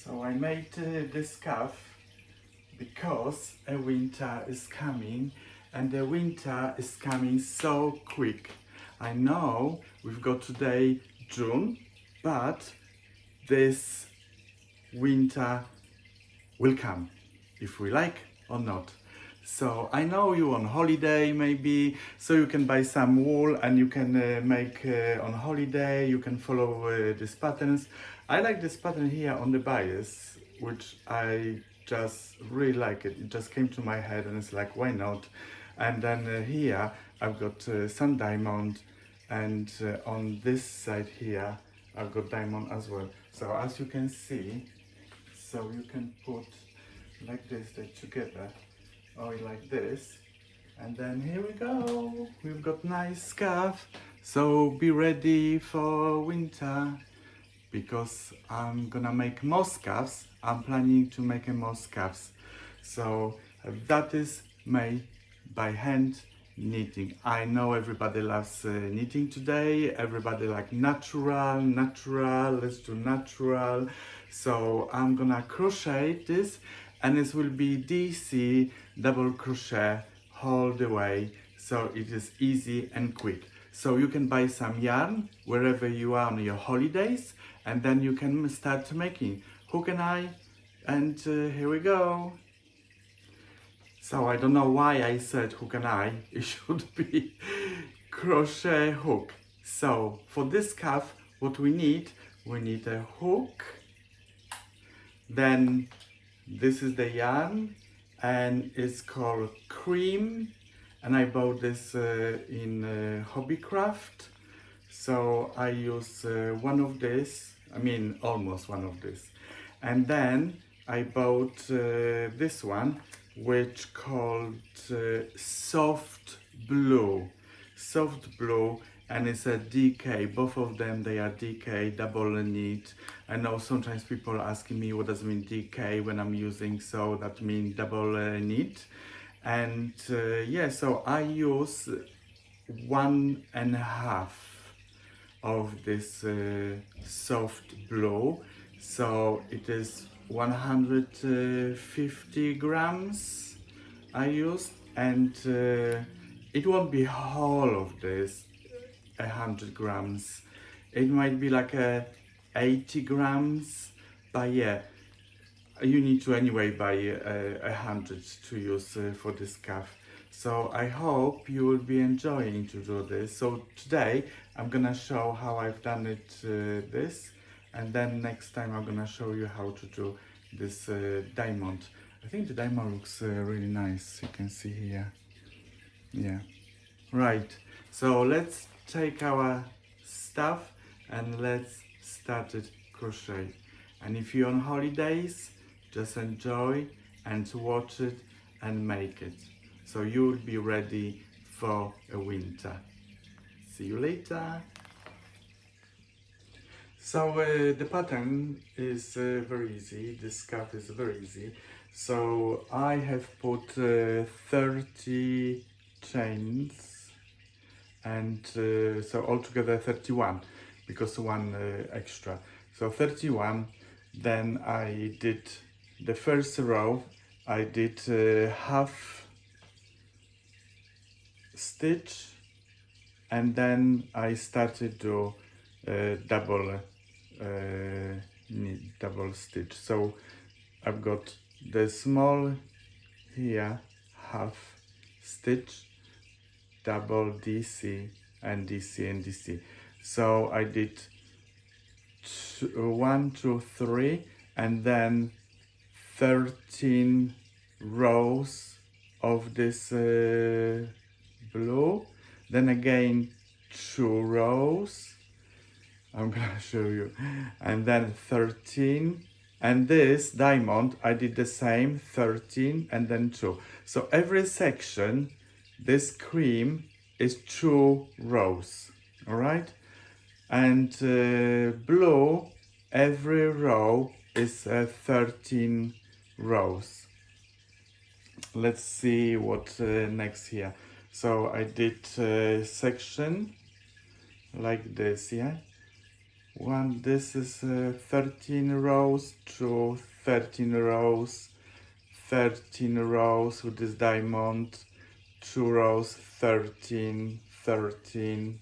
So I made this scarf because a winter is coming, and the winter is coming so quick. I know we've got today June, but this winter will come if we like or not. So I know you on holiday maybe, so you can buy some wool and you can make on holiday, you can follow these patterns. I like this pattern here on the bias, which I just really like it. It just came to my head and it's like, why not? And then here I've got some diamond, and on this side here I've got diamond as well. So as you can see, so you can put like this, they together, or like this, and then here we go. We've got nice scarf. So be ready for winter, because I'm gonna make more scarves. I'm planning to make more scarves. So that is made by hand knitting. I know everybody loves knitting today. Everybody like natural, let's do natural. So I'm gonna crochet this, and it will be DC double crochet all the way, so it is easy and quick. So you can buy some yarn wherever you are on your holidays, and then you can start making hook and eye, and here we go. So I don't know why I said hook and eye, it should be crochet hook. So for this scarf, what we need a hook, then this is the yarn, and it's called Cream, and I bought this in Hobbycraft. So I use one of this, almost one of this, and then I bought this one, which called soft blue, and it's a DK. Both of them, they are DK, double knit. I know sometimes people are asking me what does it mean DK when I'm using, so that means double knit. And yeah, so I use 1.5 of this soft blue, so it is 150 grams I used, and it won't be whole of this 100 grams. It might be like 80 grams, but yeah, you need to anyway buy 100 to use for this scarf. So I hope you will be enjoying to do this. So today I'm gonna show how I've done it this, and then next time I'm gonna show you how to do this diamond. I think the diamond looks really nice, you can see here. Yeah, right, so let's take our stuff and let's start it crochet. And if you're on holidays, just enjoy and watch it and make it, so you'll be ready for a winter. See you later. So the pattern is very easy. This scarf is very easy. So I have put 30 chains, and so altogether 31, because one extra. So 31. Then I did the first row. I did half stitch, and then I started to double stitch. So I've got the small here, half stitch, double DC and DC and DC. So I did 1, 2, 3, and then 13 rows of this blue, then again 2 rows, I'm gonna show you, and then 13, and this diamond I did the same, 13 and then 2. So every section, this cream is 2 rows, all right? And blue, every row is 13 rows. Let's see what next here. So I did section like this, yeah, This is 13 rows, 2, 13 rows, 13 rows with this diamond, 2 rows, 13, 13,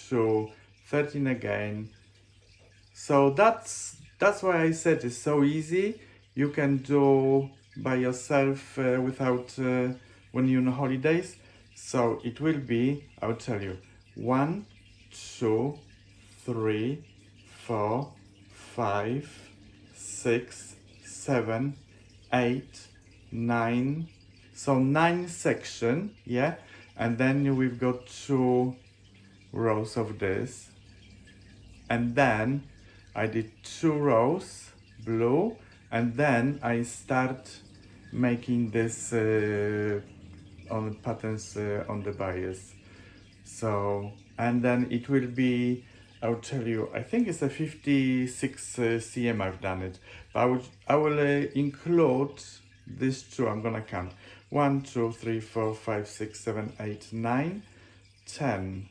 2, 13 again. So that's why I said it's so easy. You can do by yourself without when you're on holidays. So it will be, I'll tell you, 1, 2, 3, 4, 5, 6, 7, 8, 9. So 9 section, yeah, and then we've got 2 rows of this, and then I did 2 rows blue, and then I start making this on patterns on the bias. So, and then it will be, I'll tell you, I think it's a 56 cm I've done it, but I will include these 2. I'm gonna count 1, 2, 3, 4, 5, 6, 7, 8, 9, 10.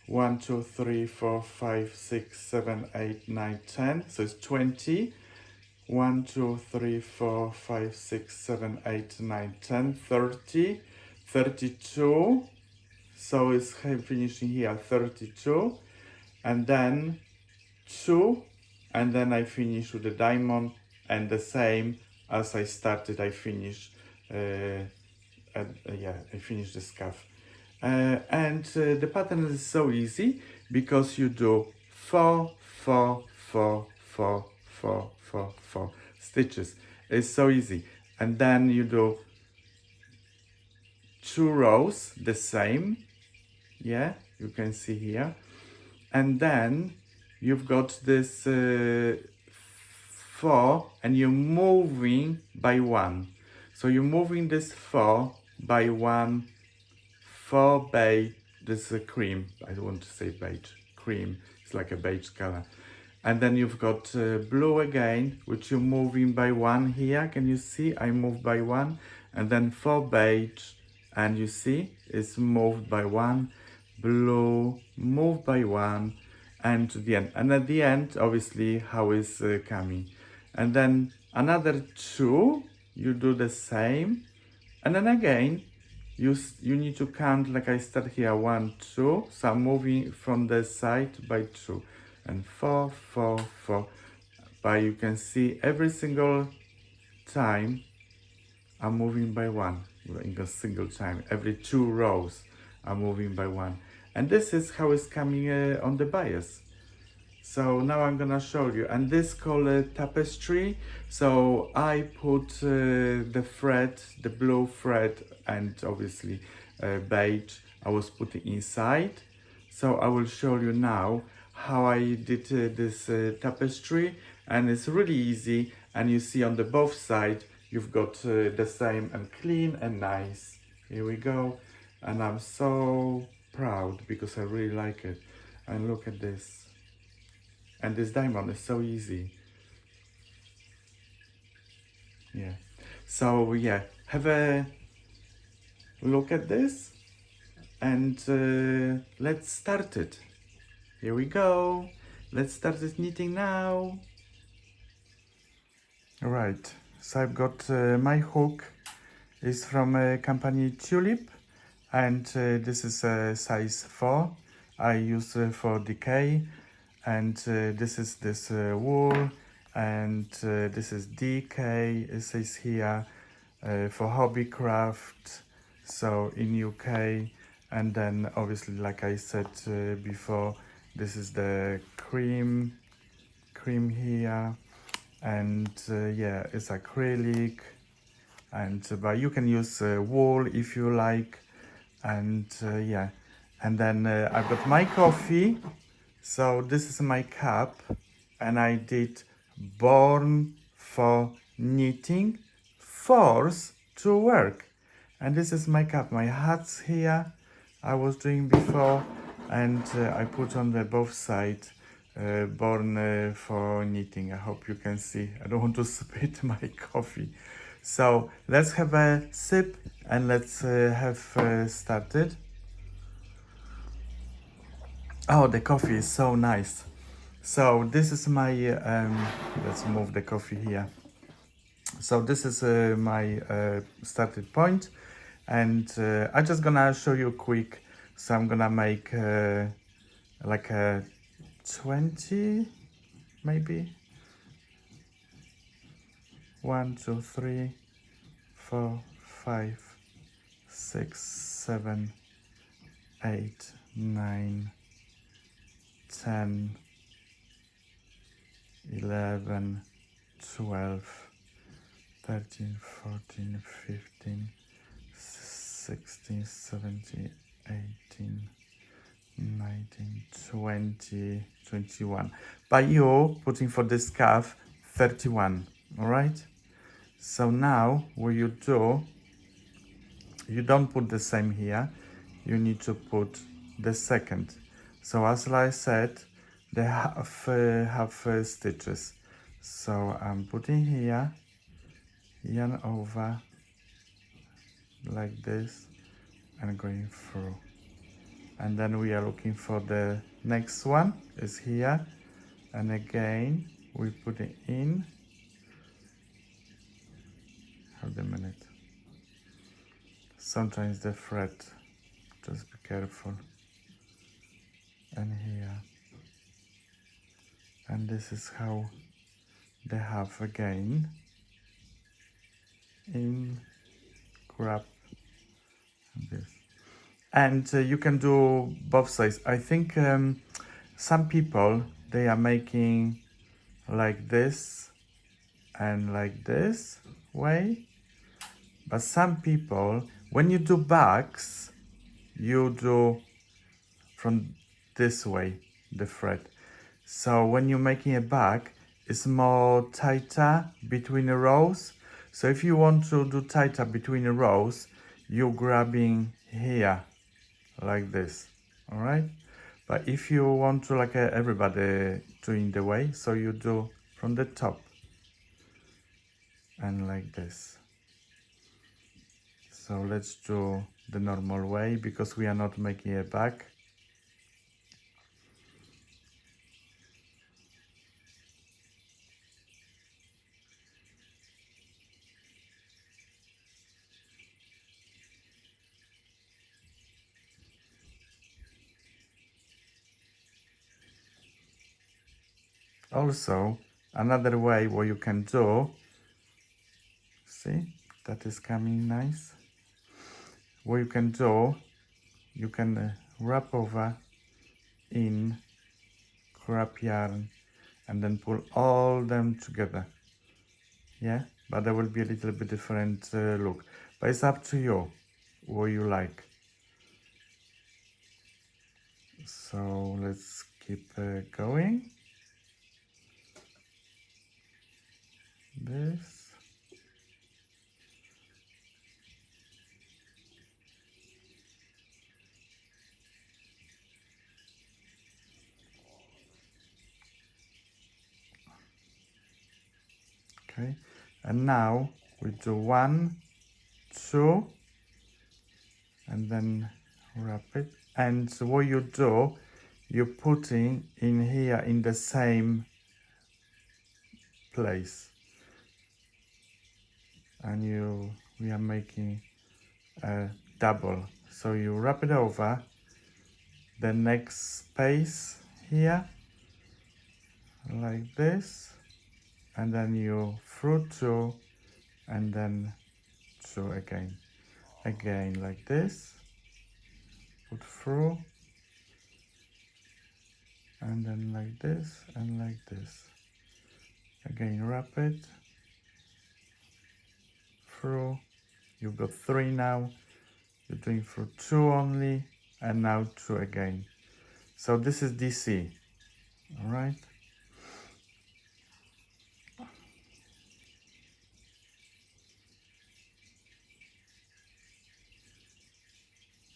1, 2, 3, 4, 5, 6, 7, 8, 9, 10. So it's 20. 1, 2, 3, 4, 5, 6, 7, 8, 9, 10, 30, 32. So it's finishing here 32. And then 2. And then I finish with the diamond, and the same as I started, I finish. I finished the scarf. The pattern is so easy because you do 4, 4, 4, 4, 4, 4, 4 stitches. It's so easy. And then you do 2 rows, the same. Yeah, you can see here. And then you've got this 4, and you're moving by 1. So you're moving this 4 by 1. 4 beige, this is a cream, I don't want to say beige, cream, it's like a beige color. And then you've got blue again, which you're moving by 1 here, can you see? I move by 1, and then 4 beige, and you see, it's moved by 1, blue, move by 1, and to the end. And at the end, obviously, how is coming. And then another 2, you do the same, and then again, you need to count, like I start here, 1, 2, so I'm moving from the side by 2, and 4, 4, 4, but you can see every single time I'm moving by 1, in a single time, every 2 rows I'm moving by 1, and this is how it's coming on the bias. So now I'm gonna show you, and this called tapestry. So I put the thread, the blue thread, and obviously beige I was putting inside. So I will show you now how I did this tapestry, and it's really easy. And you see on the both side you've got the same, and clean and nice. Here we go, and I'm so proud because I really like it. And look at this. And this diamond is so easy. Yeah. So yeah, have a look at this, and let's start it. Here we go. Let's start this knitting now. Alright, so I've got my hook is from company Tulip, and this is size 4. I use for decay. And this is this wool, and this is DK, it says here, for hobbycraft, so in UK. And then obviously, like I said before, this is the cream here, and yeah, it's acrylic, and but you can use wool if you like, and yeah. And then I've got my coffee. So this is my cup, and I did born for knitting, force to work. And this is my cup, my hats here I was doing before, and I put on the both sides born for knitting. I hope you can see. I don't want to spit my coffee. So let's have a sip, and let's have started. Oh, the coffee is so nice. So this is my, let's move the coffee here. So this is my started point, and I'm just gonna show you quick. So I'm gonna make like a 20, maybe 1, 2, 3, 4, 5, 6, 7, 8, 9, 10, 11, 12, 13, 14, 15, 16, 17, 18, 19, 20, 21. By you putting for this scarf 31, all right? So now what you do, you don't put the same here, you need to put the second. So as I said, they have stitches. So I'm putting here, yarn over like this and going through. And then we are looking for the next one is here, and again we put it in. Hold a minute. Sometimes the thread, just be careful. And here. And this is how they have again. In, grab, and this. And you can do both sides. I think some people, they are making like this and like this way. But some people, when you do bags, you do from this way, the thread. So when you're making a bag, it's more tighter between the rows. So if you want to do tighter between the rows, you're grabbing here, like this, all right? But if you want to, like everybody doing the way, so you do from the top and like this. So let's do the normal way because we are not making a bag. Also, another way what you can do, see, that is coming nice. What you can do, you can wrap over in, grab yarn, and then pull all them together. Yeah, but there will be a little bit different look. But it's up to you, what you like. So let's keep going. This. Okay, and now we do 1, 2, and then wrap it. And so what you do, you're putting in here in the same place, and we are making a double. So you wrap it over the next space here, like this, and then you through 2, and then 2 again like this, put through, and then like this and like this again, wrap it through. You've got 3 now, you're doing through 2 only, and now 2 again. So this is DC, all right?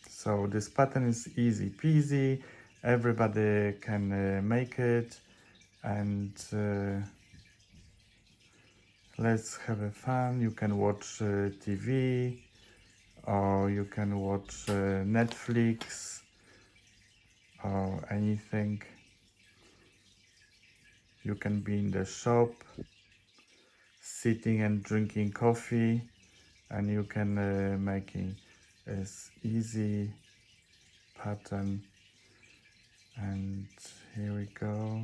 So this pattern is easy peasy, everybody can make it, and let's have a fun. You can watch TV, or you can watch Netflix or anything. You can be in the shop, sitting and drinking coffee, and you can making this easy pattern. And here we go.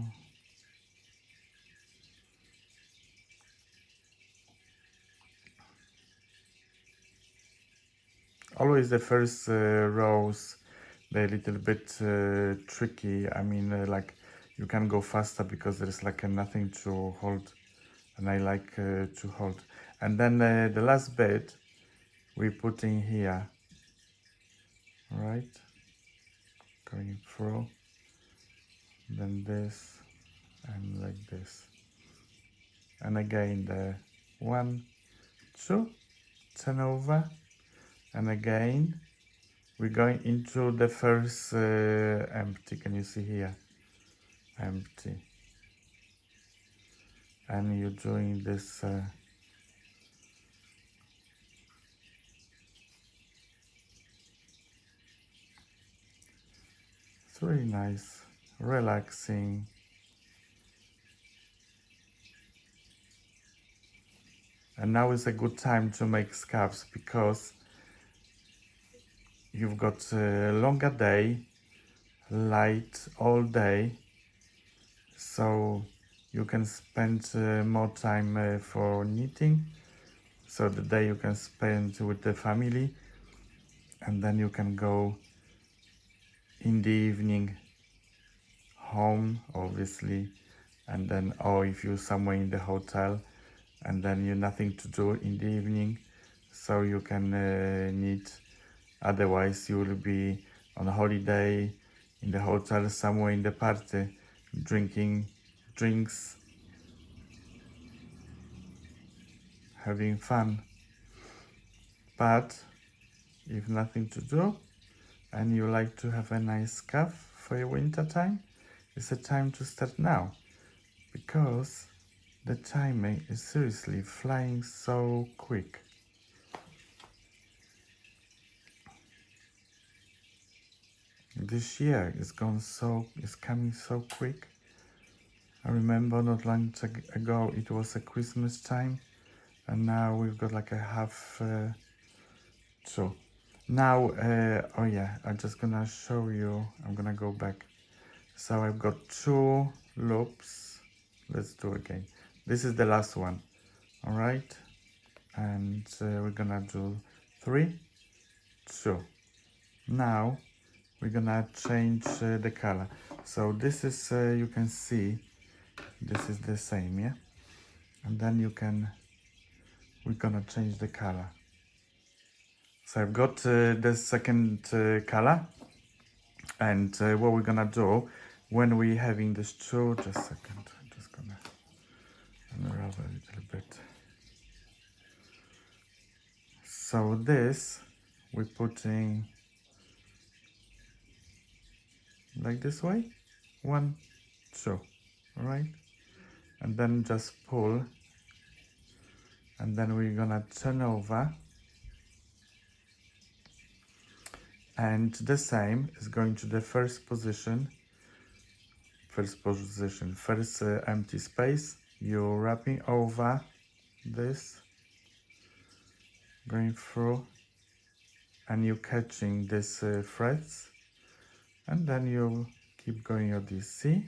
Always the first rows, they're a little bit tricky. I mean, like you can go faster because there's like nothing to hold, and I like to hold. And then the last bit we put in here, right? Going through, then this, and like this. And again the 1, 2, turn over, and again we're going into the first empty. Can you see here? Empty. And you're doing this it's really nice, relaxing. And now is a good time to make scarves because you've got a longer day, light all day, so you can spend more time for knitting. So the day you can spend with the family, and then you can go in the evening home, obviously, and then, or if you're somewhere in the hotel, and then you nothing to do in the evening, so you can knit. Otherwise you will be on holiday in the hotel, somewhere in the party, drinking drinks, having fun. But if nothing to do and you like to have a nice scarf for your winter time, it's a time to start now, because the timing is seriously flying so quick. This year is coming so quick. I remember not long ago it was a Christmas time, and now we've got like a half two. Now, oh yeah, I'm just gonna show you. I'm gonna go back. So I've got 2 loops. Let's do again. This is the last one. All right, and we're gonna do 3, 2. Now we're gonna change the color. So this is you can see this is the same, yeah, and then we're gonna change the color. So I've got the second color, and what we're gonna do when we're having this two, just a second, I'm just gonna unravel a little bit. So this we're putting like this way, 1, 2, all right, and then just pull, and then we're gonna turn over, and the same is going to the first empty space. You're wrapping over this, going through, and you're catching this threads, and then you keep going on this, see,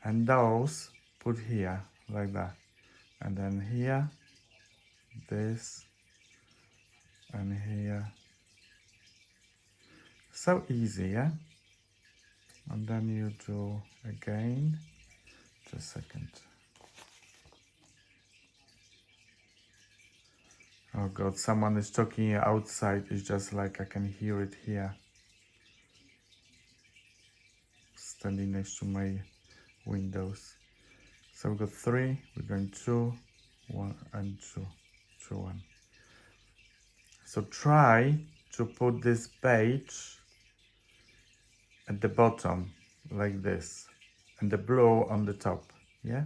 and those put here like that, and then here this, and here. So easy, yeah? And then you do again, just a second. Oh God, someone is talking outside. It's just like I can hear it here. Standing next to my windows. So we've got 3, we're going 2, 1, and 2, 2, 1. So try to put this beige at the bottom, like this, and the blue on the top, yeah?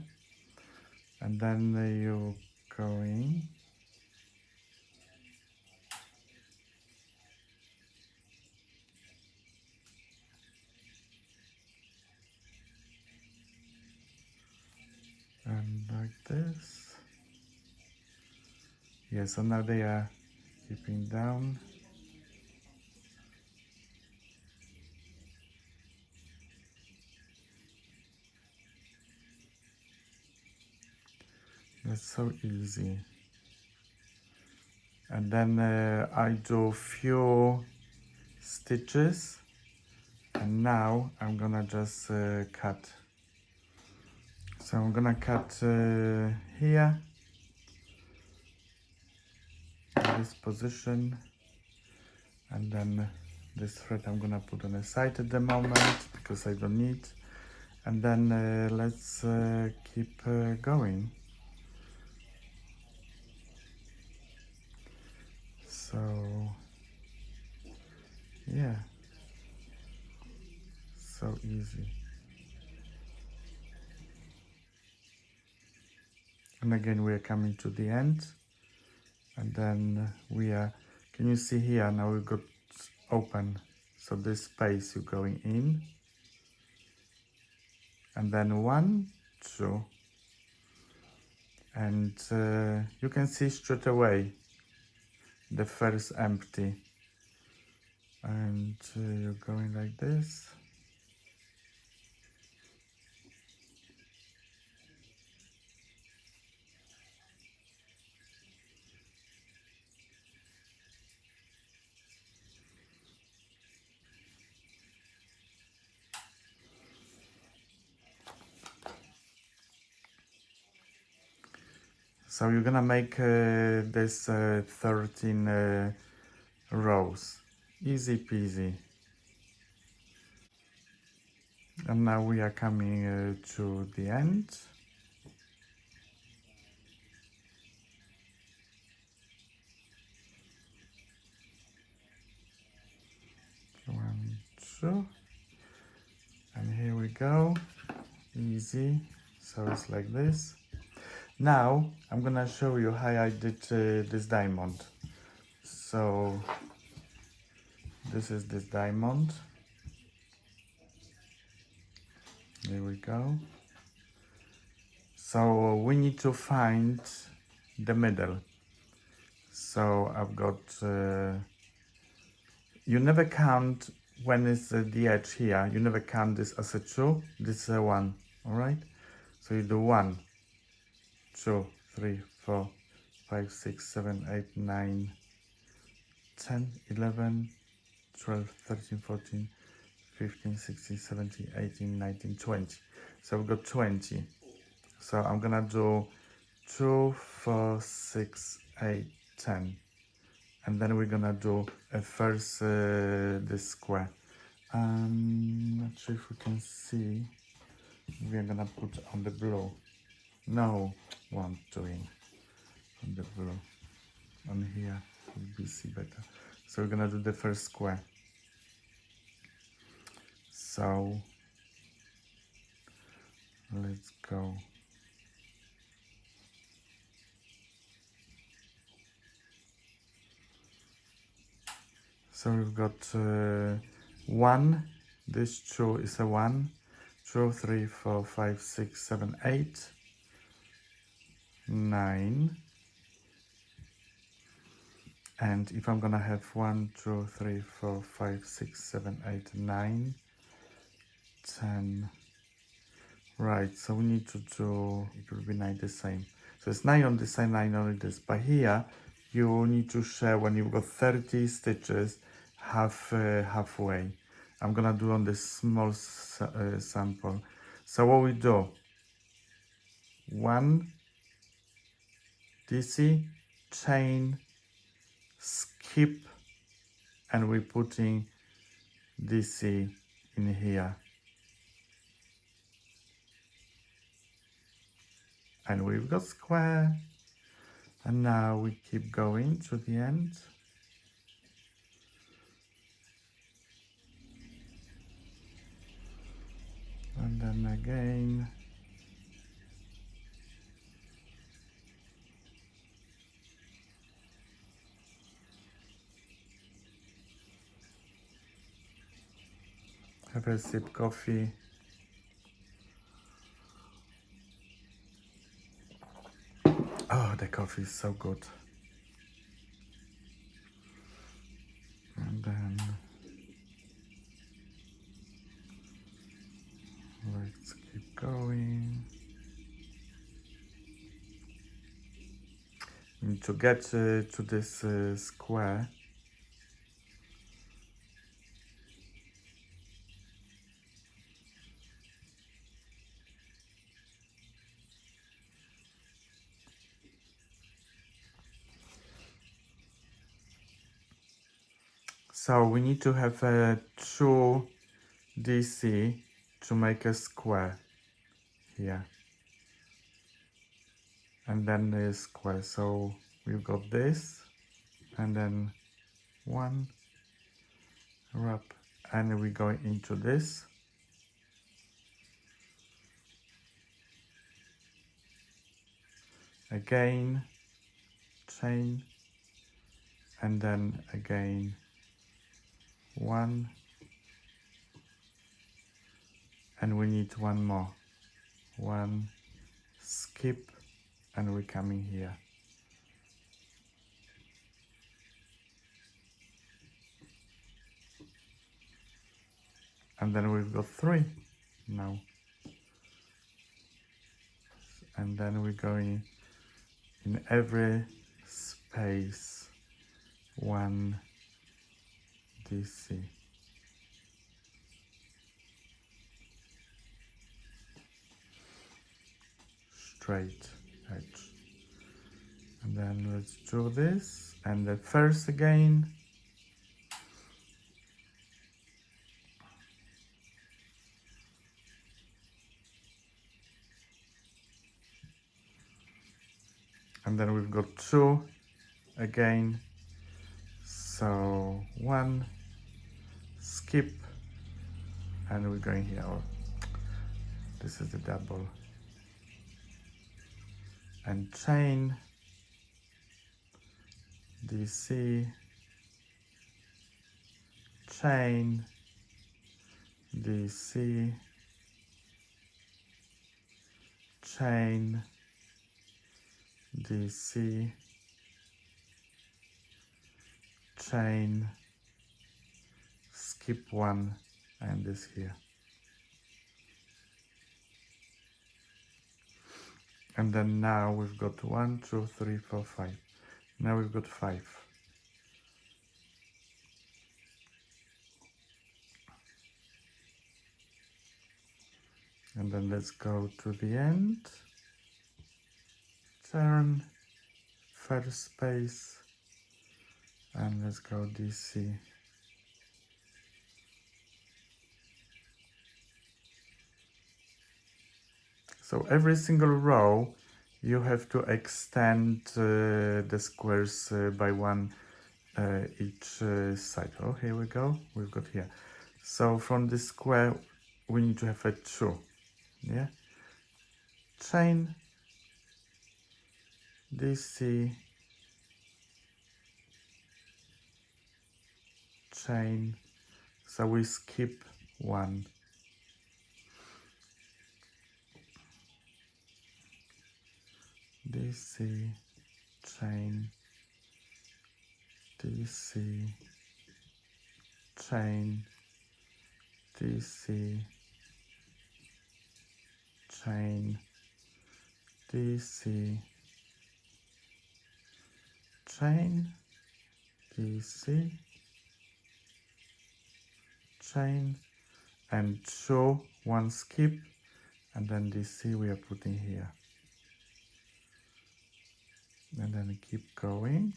And then you going. like this. Yeah, so now they are keeping down. That's so easy. And then I do few stitches, and now I'm gonna just cut. So I'm gonna cut here in this position, and then this thread I'm gonna put on the side at the moment because I don't need. And then let's keep going. So yeah, so easy. And again we are coming to the end, and then we are, can you see here now we got open, so this space you're going in, and then 1, 2, and you can see straight away the first empty, and you're going like this. So you're gonna make this 13 rows, easy peasy. And now we are coming to the end. 1, 2, and here we go, easy. So it's like this. Now I'm gonna show you how I did this diamond. So this is this diamond. There we go. So we need to find the middle. So I've got, you never count when it's the edge here, you never count this as a 2, this is a 1, all right? So you do 1, 2, 3, 4, 5, 6, 7, 8, 9, 10, 11, 12, 13, 14, 15, 16, 17, 18, 19, 20. So we've got 20. So I'm gonna do 2, 4, 6, 8, 10. And then we're gonna do first this square. Not sure if we can see. We're gonna put on the blue. No, what I'm doing on the blue. On here, will be see better. So we're gonna do the first square. So let's go. So we've got 1, this 2 is a 1, 2, 3, 4, 5, 6, 7, 8, 9. And if I'm gonna have 1, 2, 3, 4, 5, 6, 7, 8, 9, 10. Right, so we need to do, it will be 9 the same. So it's 9 on this side, 9 on this. But here, you need to share when you've got 30 stitches, halfway. I'm gonna do on this small sample. So what we do, 1 DC, chain, skip, and we're putting DC in here. And we've got square. And now we keep going to the end. And then again. Have a sip coffee. Oh, the coffee is so good. And then let's keep going. To get to this square, so we need to have a 2 DC to make a square here, and then the square. So we've got this, and then 1 wrap, and we go into this. Again, chain, and then again 1, and we need 1 more. 1, skip, and we're coming here. And then we've got 3 now. And then we're going in every space 1 DC. Straight edge. And then let's do this, and the first again. And then we've got 2 again. So 1, skip, and we're going here. Oh, this is the double. And chain, DC, chain, DC, chain, DC, chain, skip 1, and this here. And then now we've got 1, 2, 3, 4, 5. Now we've got 5. And then let's go to the end. Turn, first space, and let's go DC. So every single row you have to extend the squares by 1 each side. Oh, here we go. We've got here. So from this square we need to have a 2. Yeah. Chain, DC, chain. So we skip 1. DC, chain, DC, chain, DC, chain, DC, chain, DC, chain, and 2, 1 skip, and then DC we are putting here. And then keep going.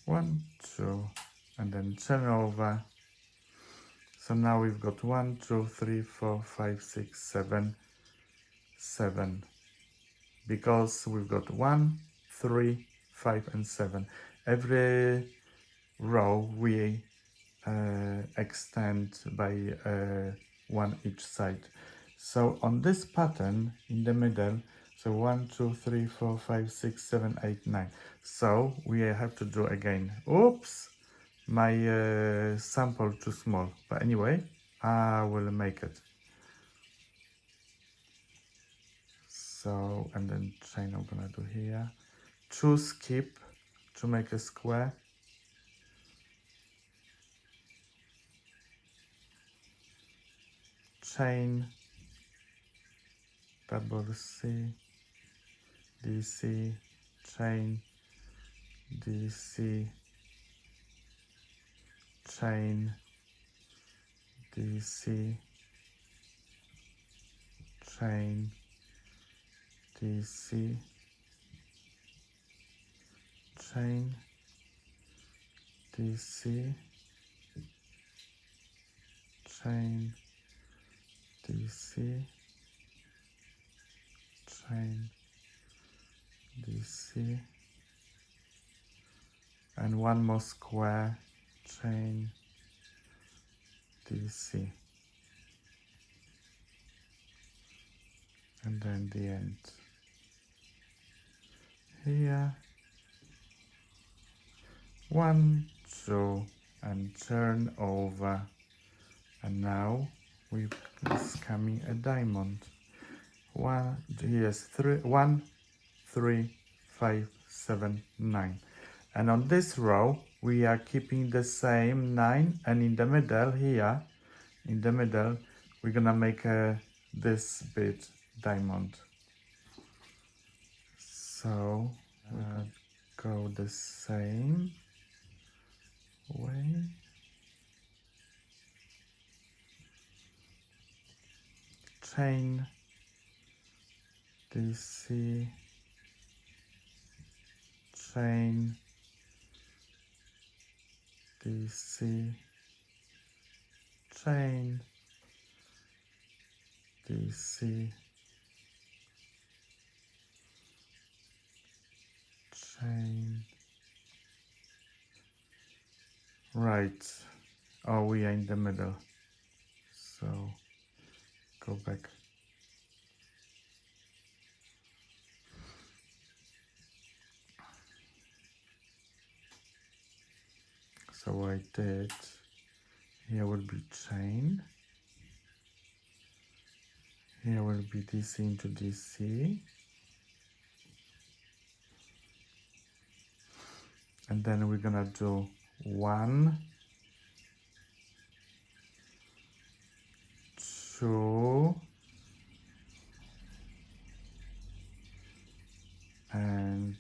One, 2, and then turn over. So now we've got 1, 2, 3, 4, 5, 6, 7, 7. Because we've got 1, 3, 5, and 7. Every row we extend by 1 each side. So on this pattern in the middle, so 1, 2, 3, 4, 5, 6, 7, 8, 9. So we have to do again. Oops, my sample too small. But anyway, I will make it. So, and then chain I'm gonna do here. 2 skip to make a square. Chain, double C, DC, chain, DC, chain, DC, chain, DC, chain, DC, chain, DC, chain, DC, and one more square, chain, DC, and then the end here. 1, 2, and turn over, and now is coming a diamond. 1, yes, 3, 1, 3, 5, 7, 9, and on this row we are keeping the same 9, and in the middle here, in the middle, we're gonna make this bit diamond. So go the same way. Chain, DC, chain, DC, chain, DC, chain. Right. Oh, we are in the middle. So go back. So what I did, here will be chain. Here will be DC into DC. And then we're gonna do 1, 2, and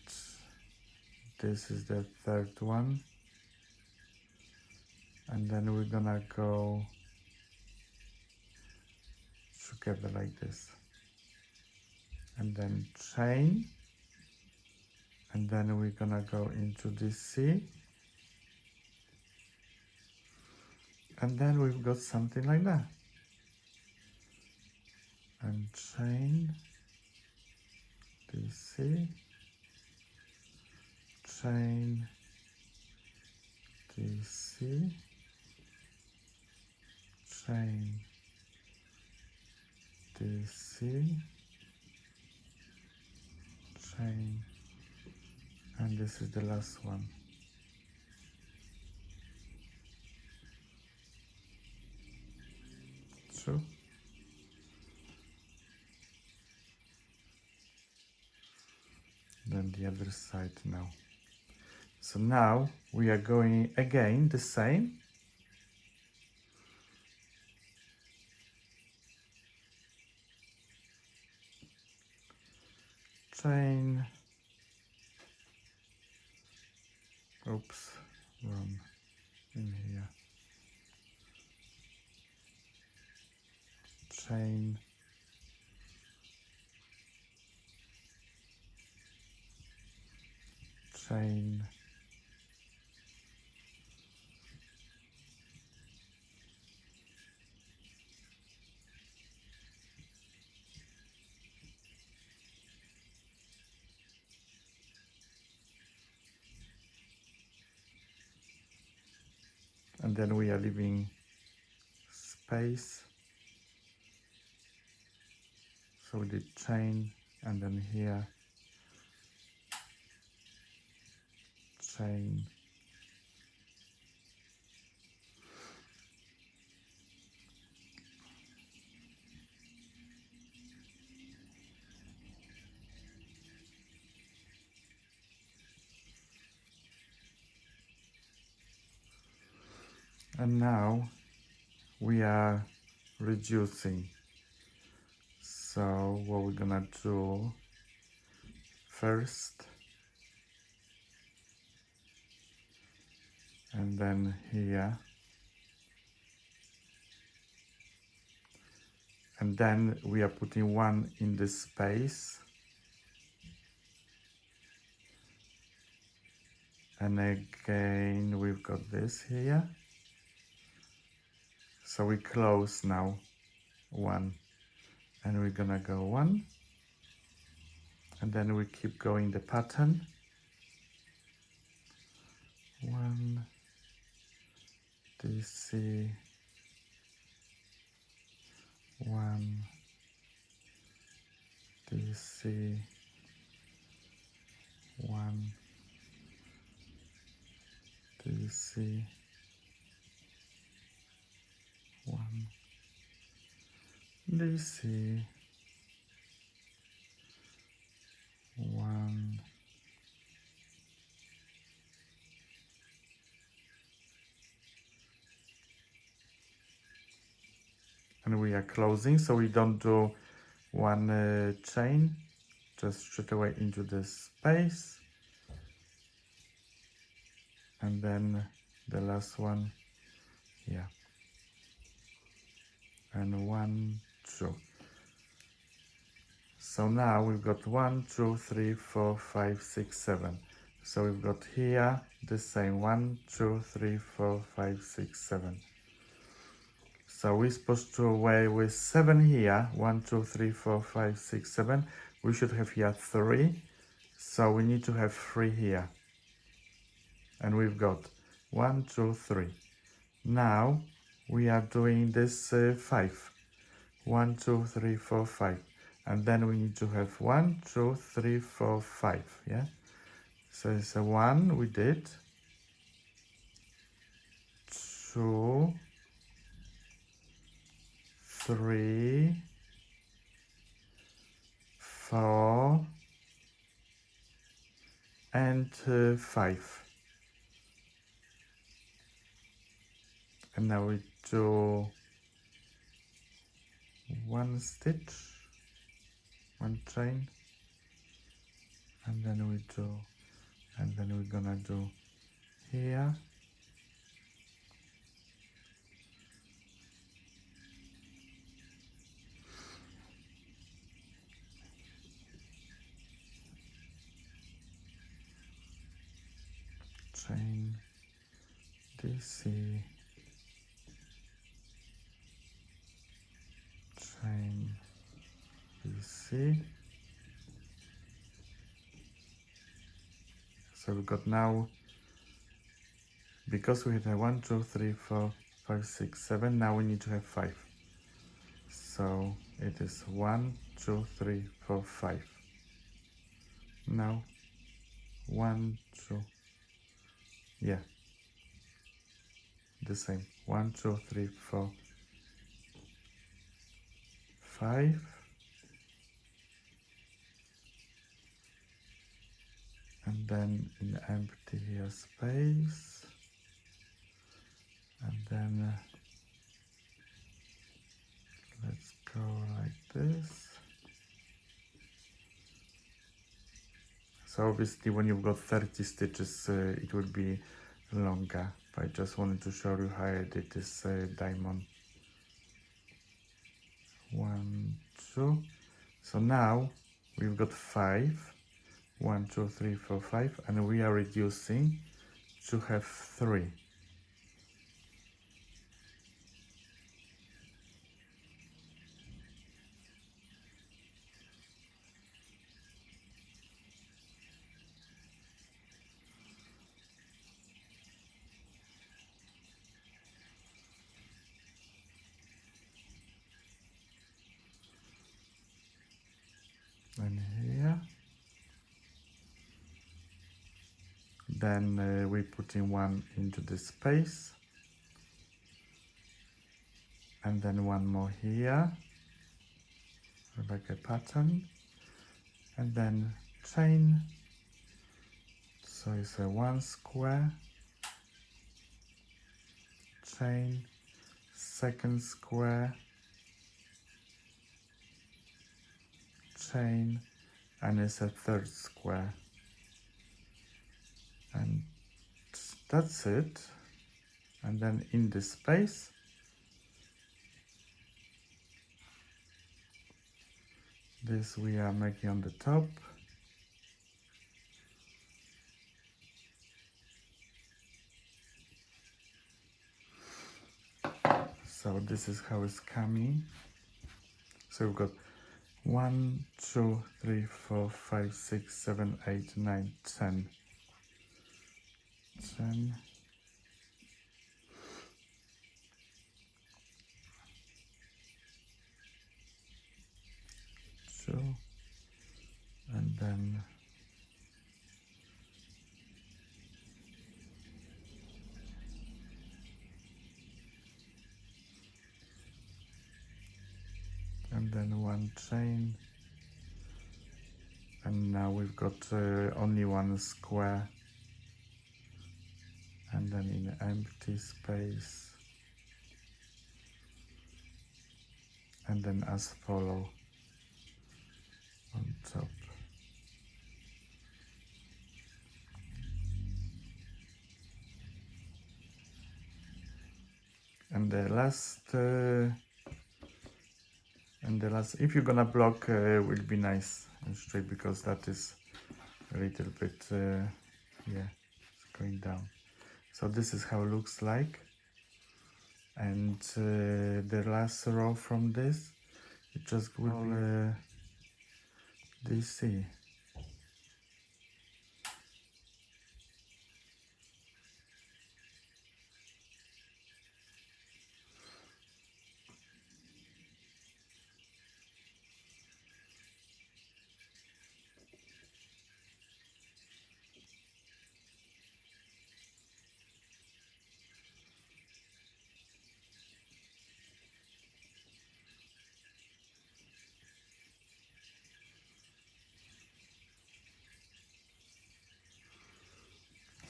this is the 3rd one. And then we're gonna go together like this. And then chain. And then we're gonna go into DC. And then we've got something like that. And chain, DC, chain, DC, chain, DC, chain, and this is the last one. True. Then the other side now. So now we are going again the same. Chain. Oops, wrong in here. Chain. Chain. And then we are leaving space. So we did chain, and then here, chain, And now we are reducing. So what we're gonna do first, and then here, and then we are putting one in this space, and again we've got this here. So we close now one, and we're gonna go one, and then we keep going the pattern. 1 DC, 1 DC, 1 DC, 1 DC, 1 and we are closing, so we don't do one chain, just straight away into the space, and then the last one here, and 1 2. So now we've got 1 2 3 4 5 6 7. So we've got here the same 1 2 3 4 5 6 7. So we're supposed to away with 7 here. 1 2 3 4 5 6 7. We should have here 3. So we need to have 3 here. And we've got 1 2 3. Now we are doing this 5. 1 2 3 4 5. And then we need to have 1 2 3 4 5. Yeah. So it's a 1 we did. 2 3 4 and 5. And now we do 1 stitch, 1 chain, and then we do, and then we're gonna do here, chain, DC, chain, DC. So we've got now, because we had a 1 2 3 4 5 6 7, now we need to have 5. So it is 1 2 3 4 5. Now 1 2, yeah, the same, 1 2 3 4 5, and then in empty here space, and then let's go like this. So obviously when you've got 30 stitches it will be longer, but I just wanted to show you how I did this diamond. 1 2. So now we've got 5. 1 2 3 4 5, and we are reducing to have 3. And here, then we put in 1 into this space, and then 1 more here, like a pattern, and then chain. So it's a 1 square, chain, second square, chain, and it's a third square, and that's it. And then in this space, this we are making on the top. So this is how it's coming. So we've got 1, 2, 3, 4, 5, 6, 7, 8, 9, 10. 10. 2, and then one chain, and now we've got only one square, and then in empty space, and then as follow on top. And the last if you're gonna block, will be nice and straight, because that is a little bit yeah, it's going down. So this is how it looks like. And the last row from this, it just will DC.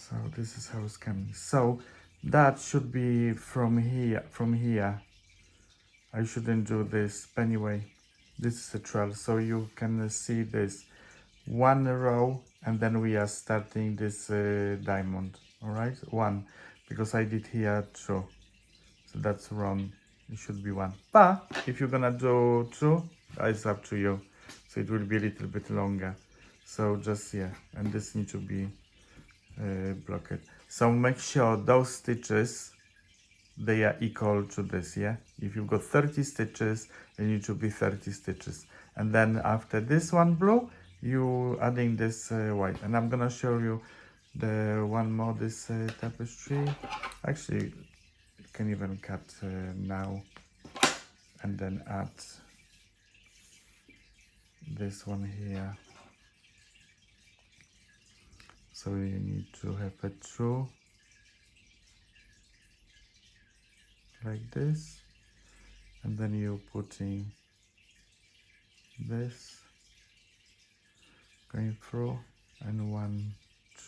So this is how it's coming. So that should be from here. I shouldn't do this, but anyway, this is a trail, so you can see this one row, and then we are starting this diamond. All right, one, because I did here 2, so that's wrong. It should be 1, but if you're gonna do 2, it's up to you. So it will be a little bit longer. So just, yeah, and this needs to be blocked. So make sure those stitches, they are equal to this, yeah? If you've got 30 stitches, they need to be 30 stitches. And then after this one blue, you adding this white. And I'm gonna show you the one more, this tapestry. Actually, you can even cut now and then add this one here. So you need to have a true like this, and then you putting this going through, and 1,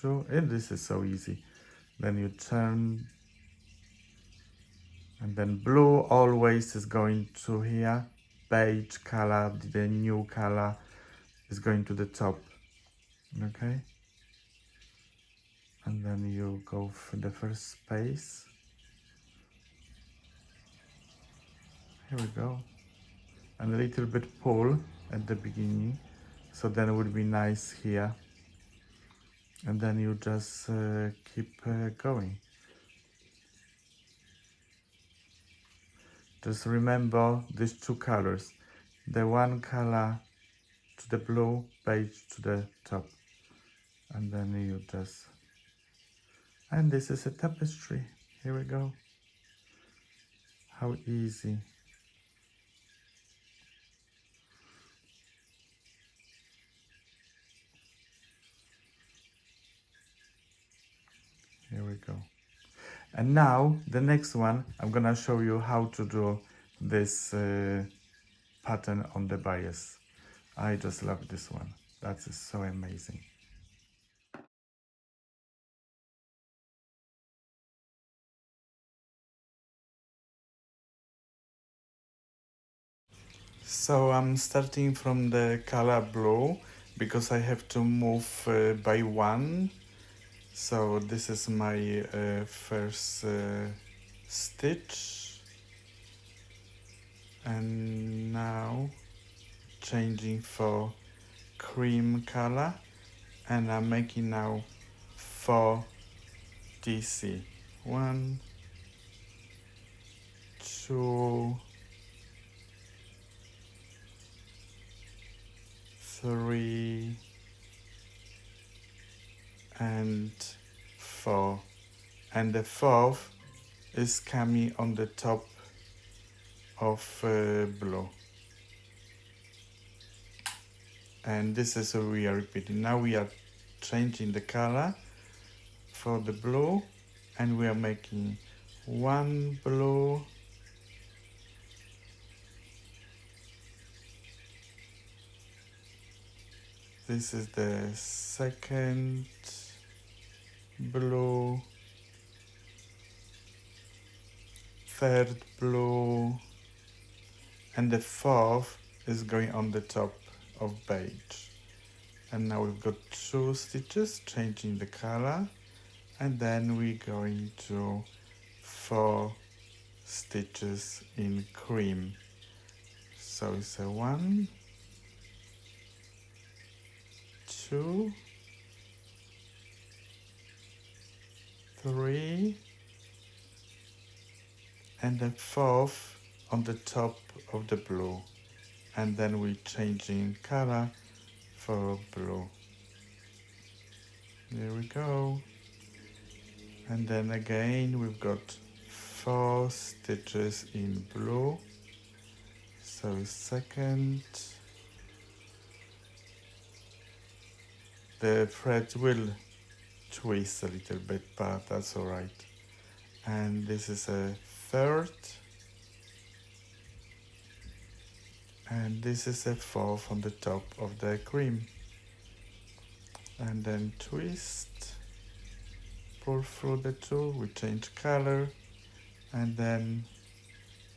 2, and this is so easy. Then you turn, and then blue always is going to here, beige color, the new color, is going to the top. Okay, and then you go for the first space. Here we go, and a little bit pull at the beginning, so then it would be nice here, and then you just keep going. Just remember these 2 colors, the one color to the blue, beige to the top, and then you just, and this is a tapestry. Here we go. How easy. Here we go. And now the next one, I'm gonna show you how to do this pattern on the bias. I just love this one. That is so amazing. So I'm starting from the color blue because I have to move by one. So this is my first stitch, and now changing for cream color, and I'm making now 4 DC. 1, 2, 3, and 4. And the fourth is coming on the top of blue. And this is what we are repeating. Now we are changing the color for the blue, and we are making 1 blue, this is the second blue, third blue, and the fourth is going on the top of beige. And now we've got 2 stitches changing the color, and then we're going to 4 stitches in cream. So it's a 1, 2, 3, and the fourth on the top of the blue, and then we're changing color for blue. There we go. And then again we've got 4 stitches in blue. So second, the thread will twist a little bit, but that's all right. And this is a third, and this is a fourth on the top of the cream. And then twist, pull through the 2, we change color, and then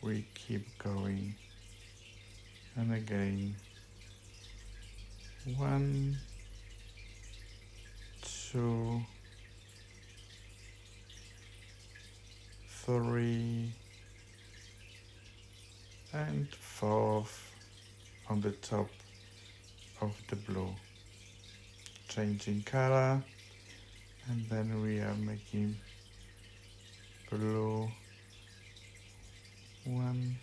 we keep going. And again, 1, 2, 3, and 4th on the top of the blue. Changing color, and then we are making blue 1,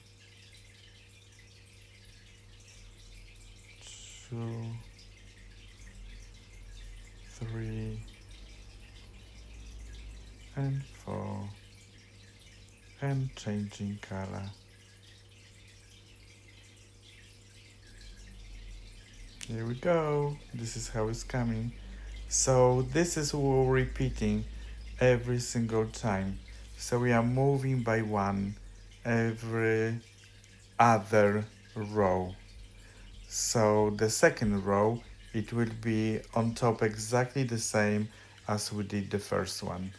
2, 3, and 4, and changing color. Here we go. This is how it's coming. So this is what we're repeating every single time. So we are moving by 1 every other row. So the second row, it will be on top exactly the same as we did the first one.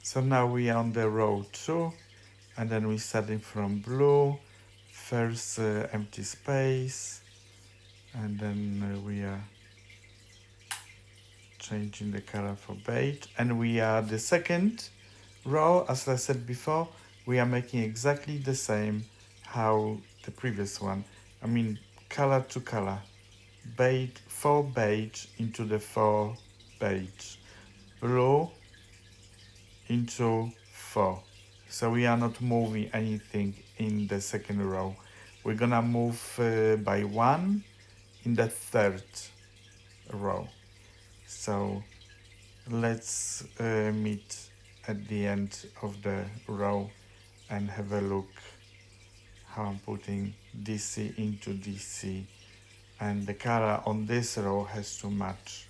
So now we are on the row 2, and then we're starting from blue, first empty space, and then we are changing the color for beige, and we are the second row, as I said before, we are making exactly the same how the previous one. I mean, color to color, beige, 4 beige into the 4 beige, blue into 4, So we are not moving anything in the second row. We're gonna move by one in the third row. So let's meet at the end of the row and have a look how I'm putting DC into DC, and the color on this row has to match.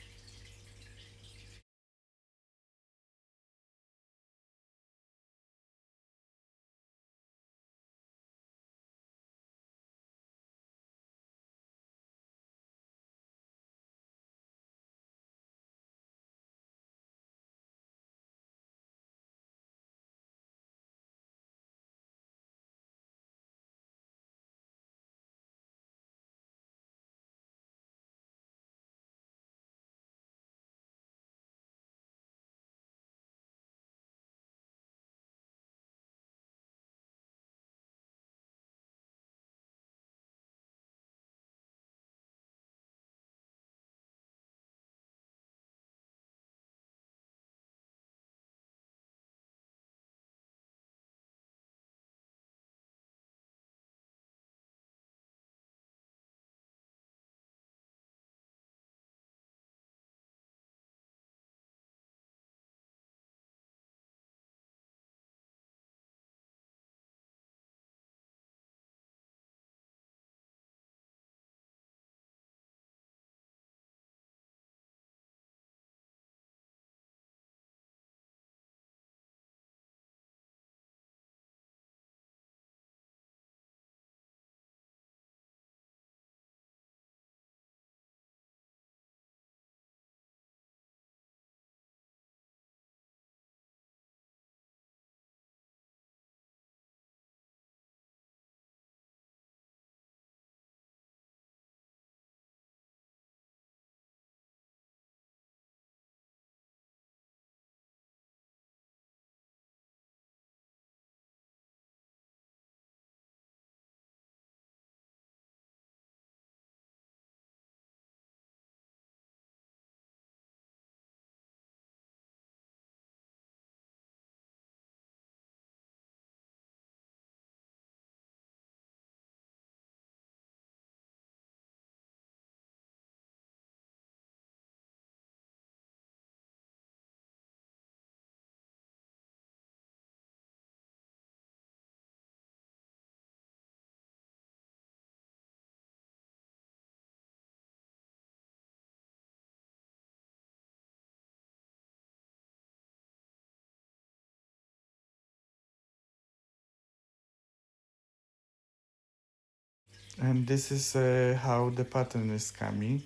And this is how the pattern is coming.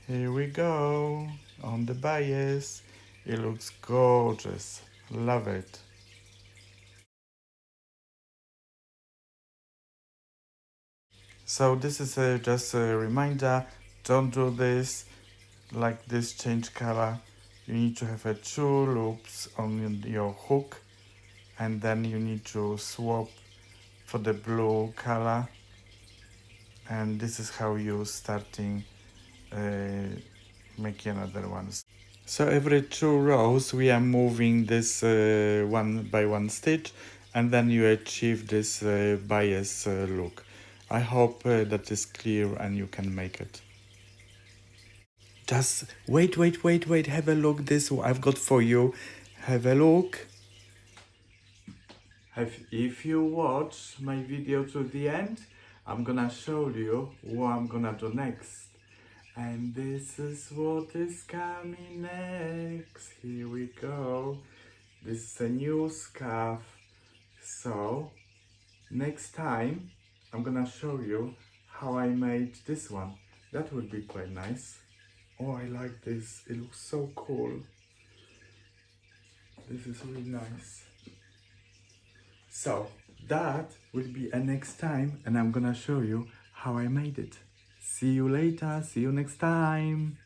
Here we go on the bias. It looks gorgeous. Love it. So this is just a reminder. Don't do this like this, change color. You need to have 2 loops on your hook, and then you need to swap for the blue color, and this is how you starting making another ones. So every 2 rows we are moving this one by one stitch, and then you achieve this bias look. I hope that is clear and you can make it. Just wait, have a look this I've got for you. Have a look. If you watch my video to the end, I'm gonna show you what I'm gonna do next. And this is what is coming next. Here we go. This is a new scarf. So, next time, I'm gonna show you how I made this one. That would be quite nice. Oh, I like this. It looks so cool. This is really nice. So, that will be a next time, and I'm gonna show you how I made it. See you later. See you next time.